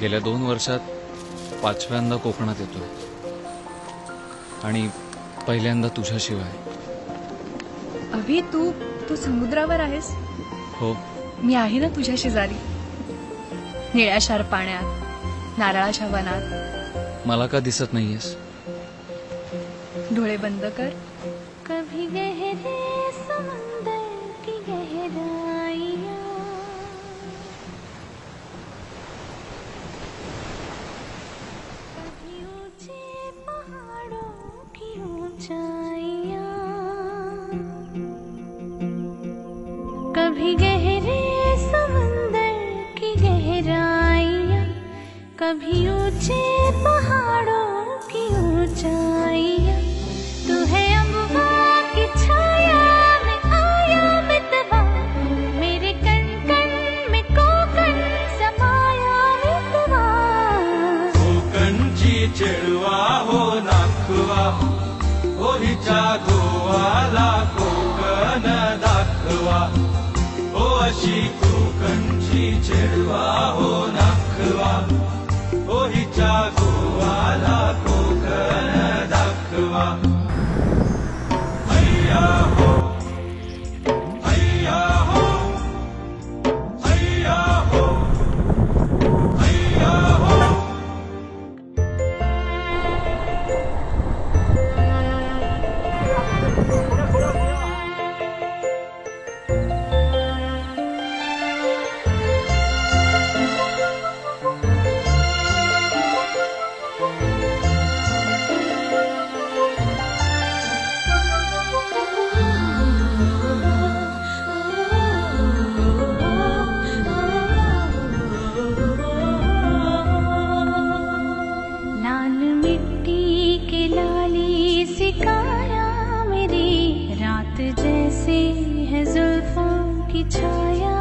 गेल्या 2 वर्षात 5व्यांदा कोकणात येतोय आणि पहिल्यांदा तुझ्याशिवाय. अभि तू समुद्रावर आहेस? हो. मी आहे ना तुझ्या शेजारी, निळ्याशार पाण्यात, नारळाच्या वनात. मला का दिसत नाहीयेस? डोळे बंद कर. कभी गहरे समंदर की गहराइयां, कभी ऊंचे पहाड़ों की ऊंचाइयां, कभी गहरे समंदर की गहराइयां, कभी ऊंचे पहाड़ों की ऊंचाइयां. तू है अम्बा की छाया में आया मितवा, मेरे कण कण में कोकण समाया मितवा. कोकणची चेडवा हो नाखवा, हो हिच्या गोवाला कोकण दाखवा. हो अशी कोकणची चेडवा हो नाखवा, हो हिच्या गोवाला कोकण दाखवा. हैया हो, हैया हो, हैया हो, हैया हो. लाल मिट्टी के लाली सी काया मेरी, रात जैसे है जुल्फों की छाया.